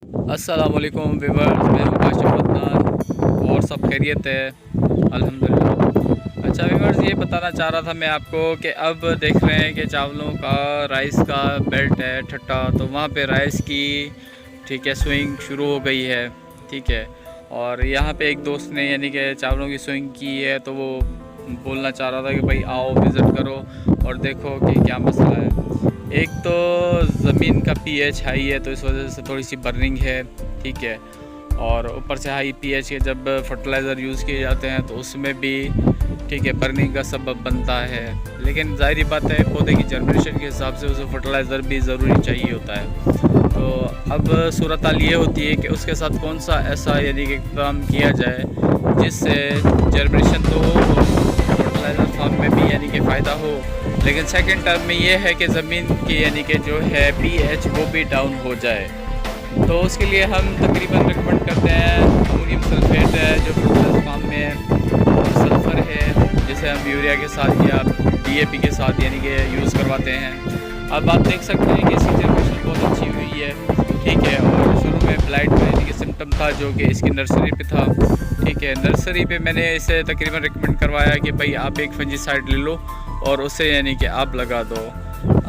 अस्सलाम वालेकुम व्यूअर्स, मैं हूं काशिफ अदनान और सब खैरियत है अल्हम्दुलिल्लाह। अच्छा व्यूअर्स, ये बताना चाह रहा था मैं आपको कि अब देख रहे हैं कि चावलों का राइस का बेल्ट है ठट्टा, तो वहाँ पे राइस की ठीक है स्विंग शुरू हो गई है। ठीक है, और यहाँ पे एक दोस्त ने यानी कि चावलों की स्विंग की है, तो वो बोलना चाह रहा था कि भाई आओ विज़िट करो और देखो कि क्या मसला है। एक तो ज़मीन का पीएच हाई है, तो इस वजह से थोड़ी सी बर्निंग है। ठीक है, और ऊपर से हाई पीएच के जब फर्टिलाइज़र यूज़ किए जाते हैं तो उसमें भी ठीक है बर्निंग का सबब बनता है। लेकिन ज़ाहिर बात है पौधे की जनरेशन के हिसाब से उसे फर्टिलाइज़र भी ज़रूरी चाहिए होता है। तो अब सूरत हाल ये होती है कि उसके साथ कौन सा ऐसा यानी कि काम किया जाए जिससे जनरेशन तो हो, फर्टिलाइज़र फार्म में भी यानी कि फ़ायदा हो, लेकिन सेकंड टर्म में ये है कि ज़मीन की यानी कि जो है पीएच वो भी डाउन हो जाए। तो उसके लिए हम तकरीबन रिकमेंड करते हैं अमोनियम सल्फेट है जो फर्टिलाइज़र फार्म में है, और सल्फ़र है जिसे हम यूरिया के साथ या डीएपी के साथ यानी कि यूज़ करवाते हैं। अब आप देख सकते हैं कि इसकी जनरेशन बहुत अच्छी हुई है। ठीक है, और शुरू में ब्लाइट का यानी कि सिम्टम था जो कि इसकी नर्सरी पे था। ठीक है, नर्सरी पे मैंने इसे तकरीबन रिकमेंड करवाया कि भाई आप एक फंजीसाइड ले लो और उसे यानी कि आप लगा दो।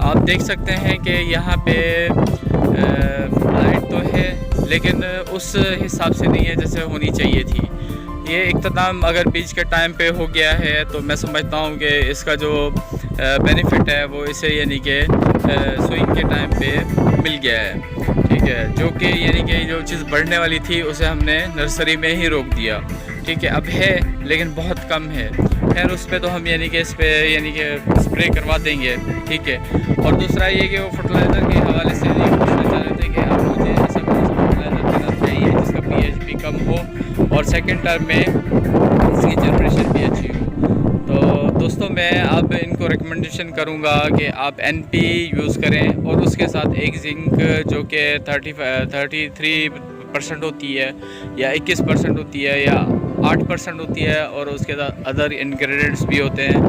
आप देख सकते हैं कि यहाँ पे ब्लाइट तो है लेकिन उस हिसाब से नहीं है जैसे होनी चाहिए थी। ये इख्तिताम अगर बीज के टाइम पे हो गया है तो मैं समझता हूँ कि इसका जो बेनिफिट है वो इसे यानी कि स्विंग के टाइम पे मिल गया है। ठीक है, जो कि यानी कि जो चीज़ बढ़ने वाली थी उसे हमने नर्सरी में ही रोक दिया। ठीक है, अब है लेकिन बहुत कम है। खैर उस पर तो हम यानी कि इस पर यानी कि स्प्रे करवा देंगे। ठीक है, और दूसरा ये कि वो फर्टिलाइज़र के हवाले से ये पूछना चाह रहे थे कि आप मुझे ऐसा कौन सा फर्टिलाइज़र देना चाहिए जिसका पीएच भी कम हो और सेकेंड टर्म में इसकी जनरेशन भी अच्छी हो। तो दोस्तों मैं अब इनको रिकमेंडेशन करूँगा कि आप एनपी यूज़ करें और उसके साथ एक जिंक जो कि 33% होती है या 21% होती है या 8% होती है, और उसके साथ अदर इंग्रेडिएंट्स भी होते हैं।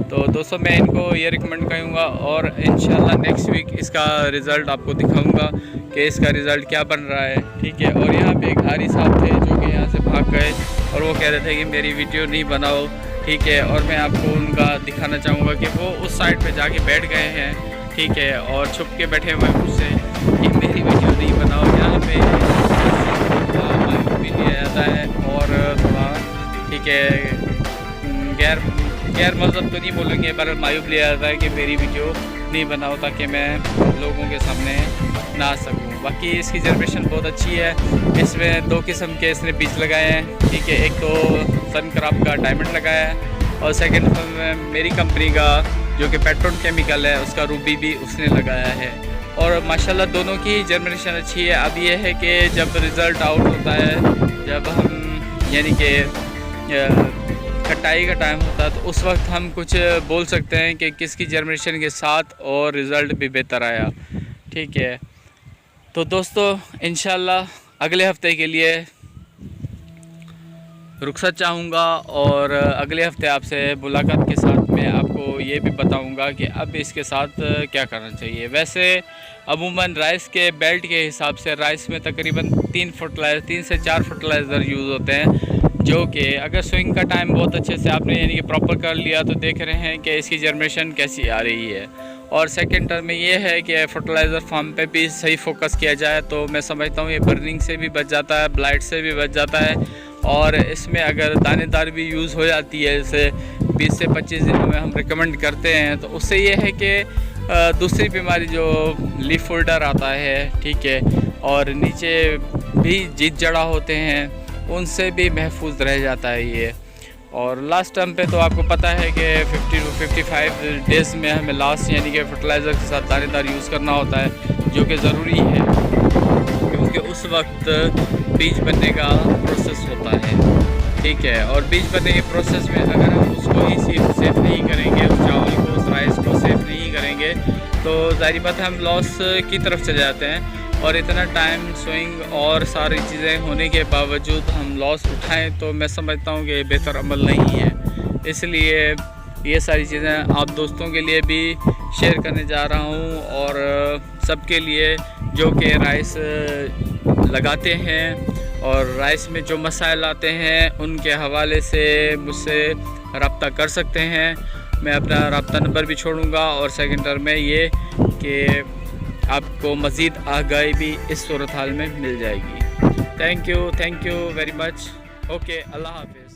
तो दोस्तों मैं इनको ये रिकमेंड करूँगा और इंशाल्लाह नेक्स्ट वीक इसका रिज़ल्ट आपको दिखाऊंगा कि इसका रिज़ल्ट क्या बन रहा है। ठीक है, और यहाँ पे एक हारी साहब थे जो कि यहाँ से भाग गए और वो कह रहे थे कि मेरी वीडियो नहीं बनाओ। ठीक है, और मैं आपको उनका दिखाना चाहूँगा कि वो उस साइड पे जाके बैठ गए हैं। ठीक है, और छुप के बैठे हुए हैं मुझसे कि मेरी वीडियो नहीं बनाओ। यहाँ पे भी लिया जाता है और थोड़ा ठीक है गैर मज़हब तो नहीं बोलेंगे पर मायूब लिया जाता है कि मेरी वीडियो नहीं बनाओ ताकि मैं लोगों के सामने ना आ सकूँ। बाकी इसकी जनरेशन बहुत अच्छी है। इसमें दो किस्म के इसने बीज लगाए हैं। ठीक है, एक तो सन क्रॉप का डायमंड लगाया है और सेकंड मेरी कंपनी का जो कि पेट्रोन केमिकल है उसका रूबी भी उसने लगाया है, और माशाल्लाह दोनों की जनरेशन अच्छी है। अब ये है कि जब रिज़ल्ट आउट होता है, जब हम यानी कि कटाई का टाइम होता है, तो उस वक्त हम कुछ बोल सकते हैं कि किसकी जनरेशन के साथ और रिज़ल्ट भी बेहतर आया। ठीक है, तो दोस्तों इंशाल्लाह अगले हफ्ते के लिए रुखसत चाहूँगा और अगले हफ्ते आपसे मुलाकात के साथ मैं आपको ये भी बताऊँगा कि अब इसके साथ क्या करना चाहिए। वैसे अमूमन राइस के बेल्ट के हिसाब से राइस में तकरीबन 3 से 4 फर्टिलाइज़र यूज़ होते हैं, जो कि अगर स्विंग का टाइम बहुत अच्छे से आपने यानी कि प्रॉपर कर लिया तो देख रहे हैं कि इसकी जनरेशन कैसी आ रही है। और सेकेंड टर्म में ये है कि फर्टिलाइज़र फार्म पे भी सही फोकस किया जाए तो मैं समझता हूँ ये बर्निंग से भी बच जाता है, ब्लाइट से भी बच जाता है, और इसमें अगर दानेदार भी यूज़ हो जाती है जैसे 20 से 25 दिनों में हम रिकमेंड करते हैं, तो उससे ये है कि दूसरी बीमारी जो लीफ फोल्डर आता है, ठीक है, और नीचे भी जीत जड़ा होते हैं उनसे भी महफूज रह जाता है ये। और लास्ट टर्म पे तो आपको पता है कि 50 to 55 डेज़ में हमें लास्ट यानी कि फर्टिलाइज़र के साथ दानेदार यूज़ करना होता है, जो कि ज़रूरी है क्योंकि उस वक्त बीज बनने का प्रोसेस होता है। ठीक है, और बीज बनने के प्रोसेस में अगर हम उसको ही सेफ नहीं करेंगे, उस चावल को उस राइस को सेफ नहीं करेंगे तो ज़ाहिर बात है हम लॉस की तरफ चले जाते हैं। और इतना टाइम स्विंग और सारी चीज़ें होने के बावजूद हम लॉस उठाएं तो मैं समझता हूँ कि बेहतर अमल नहीं है। इसलिए ये सारी चीज़ें आप दोस्तों के लिए भी शेयर करने जा रहा हूँ और सबके लिए जो कि राइस लगाते हैं और राइस में जो मसाइल आते हैं उनके हवाले से मुझसे रब्ता कर सकते हैं। मैं अपना रब्ता नंबर भी छोड़ूंगा और सेकेंडर में ये कि आपको मज़ीद आगाही भी इस सूरत हाल में मिल जाएगी। Thank you very much. Okay, अल्लाह हाफ़िज़।